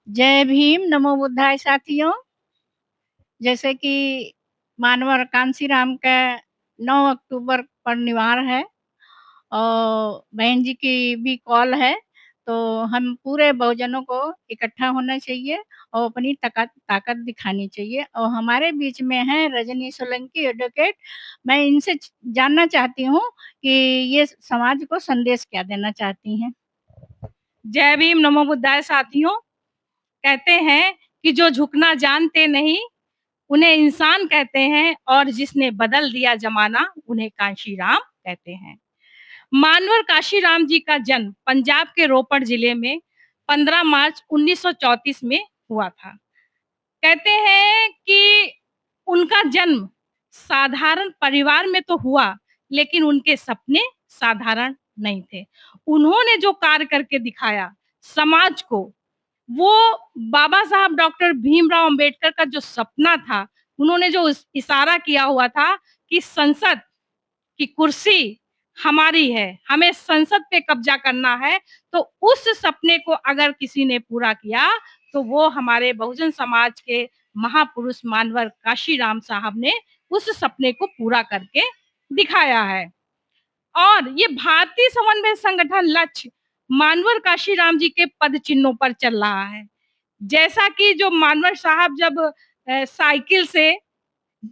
जय भीम, नमो बुद्धाय साथियों। जैसे कि मानवर कांशीराम का 9 अक्टूबर पर निवार है और बहन जी की भी कॉल है, तो हम पूरे बहुजनों को इकट्ठा होना चाहिए और अपनी ताकत दिखानी चाहिए। और हमारे बीच में हैं रजनी सोलंकी एडवोकेट। मैं इनसे जानना चाहती हूँ कि ये समाज को संदेश क्या देना चाहती हैं? जय भीम नमो बुद्धाय साथियों। कहते हैं कि जो झुकना जानते नहीं उन्हें इंसान कहते हैं और जिसने बदल दिया जमाना उन्हें कांशीराम कहते हैं। मानवर काशीराम जी का जन्म पंजाब के रोपड़ जिले में 15 मार्च 1934 में हुआ था। कहते हैं कि उनका जन्म साधारण परिवार में तो हुआ, लेकिन उनके सपने साधारण नहीं थे। उन्होंने जो कार्य करके दिखाया समाज को, वो बाबा साहब डॉक्टर भीमराव अंबेडकर का जो सपना था, उन्होंने जो इशारा किया हुआ था कि संसद की कुर्सी हमारी है, हमें संसद पे कब्जा करना है, तो उस सपने को अगर किसी ने पूरा किया तो वो हमारे बहुजन समाज के महापुरुष मानवर काशीराम साहब ने उस सपने को पूरा करके दिखाया है। और ये भारतीय समन्वय संगठन लक्ष्य मानवर काशीराम जी के पद चिन्हों पर चल रहा है। जैसा कि जो मानवर साहब जब साइकिल से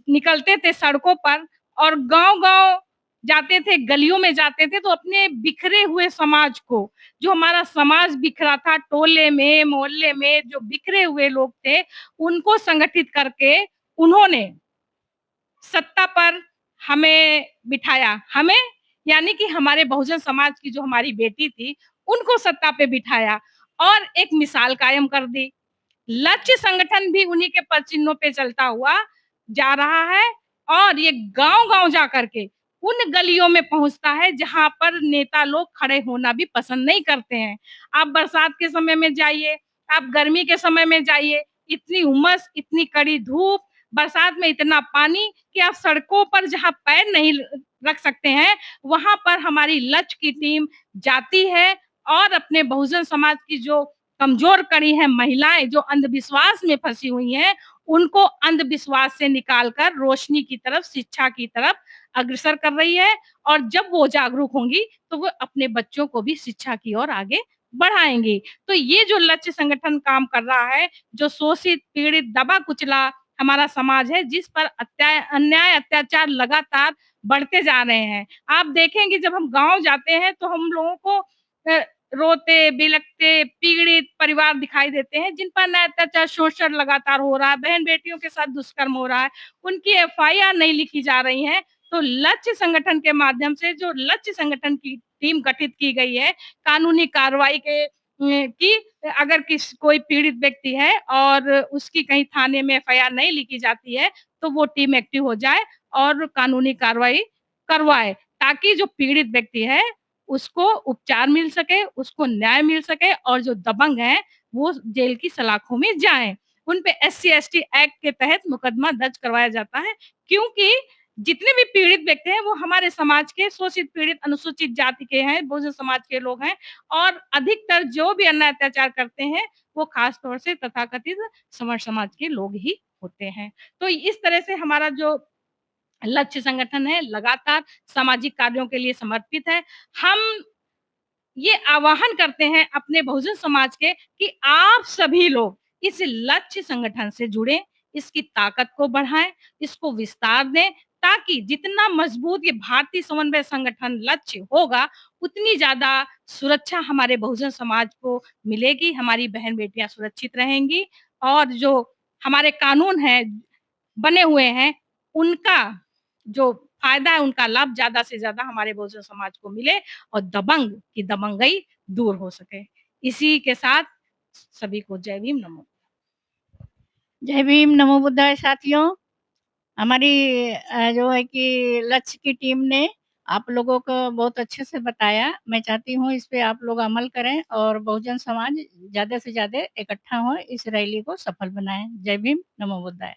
निकलते थे सड़कों पर और गांव-गांव जाते थे, गलियों में जाते थे, तो अपने बिखरे हुए समाज को, जो हमारा समाज बिखरा था, टोले में, मोहल्ले में जो बिखरे हुए लोग थे, उनको संगठित करके उन्होंने सत्ता पर हमें बिठाया। हमें यानी कि हमारे बहुजन समाज की जो हमारी बेटी थी, उनको सत्ता पे बिठाया और एक मिसाल कायम कर दी। लक्ष्य संगठन भी उन्हीं के पद चिन्हों पे चलता हुआ जा रहा है और ये गांव-गांव जा करके उन गलियों में पहुंचता है जहां पर नेता लोग खड़े होना भी पसंद नहीं करते हैं। आप बरसात के समय में जाइए, आप गर्मी के समय में जाइए, इतनी उमस, इतनी कड़ी धूप, बरसात में इतना पानी कि आप सड़कों पर जहां पैर नहीं रख सकते हैं, वहां पर हमारी लक्ष्य की टीम जाती है और अपने बहुजन समाज की जो कमजोर कड़ी है महिलाएं, जो अंधविश्वास में फंसी हुई हैं, उनको अंधविश्वास से निकालकर रोशनी की तरफ, शिक्षा की तरफ अग्रसर कर रही है। और जब वो जागरूक होंगी तो वो अपने बच्चों को भी शिक्षा की ओर आगे बढ़ाएंगी। तो ये जो लक्ष्य संगठन काम कर रहा है, जो शोषित पीड़ित दबा कुचला हमारा समाज है, जिस पर अन्याय अत्याचार लगातार बढ़ते जा रहे हैं। आप देखेंगे जब हम गांव जाते हैं तो हम लोगों को रोते बिलखते पीड़ित परिवार दिखाई देते हैं, जिन पर अन्याय अत्याचार शोषण लगातार हो रहा है, बहन बेटियों के साथ दुष्कर्म हो रहा है, उनकी एफआईआर नहीं लिखी जा रही है। तो लक्ष्य संगठन के माध्यम से जो लक्ष्य संगठन की टीम गठित की गई है, कानूनी कार्रवाई के कि अगर कोई पीड़ित व्यक्ति है और उसकी कहीं थाने में एफआईआर नहीं लिखी जाती है, तो वो टीम एक्टिव हो जाए और कानूनी कार्रवाई करवाए, ताकि जो पीड़ित व्यक्ति है उसको उपचार मिल सके, उसको न्याय मिल सके और जो दबंग हैं वो जेल की सलाखों में जाएं। उन पे एससी एसटी एक्ट के तहत मुकदमा दर्ज करवाया जाता है, क्योंकि जितने भी पीड़ित व्यक्ति हैं वो हमारे समाज के शोषित पीड़ित अनुसूचित जाति के हैं, बहुजन समाज के लोग हैं और अधिकतर जो भी अन्याय अत्याचार करते हैं वो खास तौर से तथाकथित समर समाज के लोग ही होते हैं। तो इस तरह से हमारा जो लक्ष्य संगठन है लगातार सामाजिक कार्यों के लिए समर्पित है। हम ये आह्वान करते हैं अपने बहुजन समाज के कि आप सभी लोग इस लक्ष्य संगठन से जुड़ें, इसकी ताकत को बढ़ाएं, इसको विस्तार दें, ताकि जितना मजबूत ये भारतीय समन्वय संगठन लक्ष्य होगा, उतनी ज्यादा सुरक्षा हमारे बहुजन समाज को मिलेगी, हमारी बहन बेटियां सुरक्षित रहेंगी और जो हमारे कानून हैं बने हुए हैं, उनका जो फायदा है, उनका लाभ ज्यादा से ज्यादा हमारे बहुजन समाज को मिले और दबंग की दबंगई दूर हो सके। इसी के साथ सभी को जय भीम नमो। जय भीम, नमो बुद्धाय साथियों। हमारी जो है कि लक्ष्य की टीम ने आप लोगों को बहुत अच्छे से बताया। मैं चाहती हूँ इस पे आप लोग अमल करें और बहुजन समाज ज़्यादा से ज़्यादा इकट्ठा हो, इस रैली को सफल बनाएं। जय भीम, नमो बुद्धाय।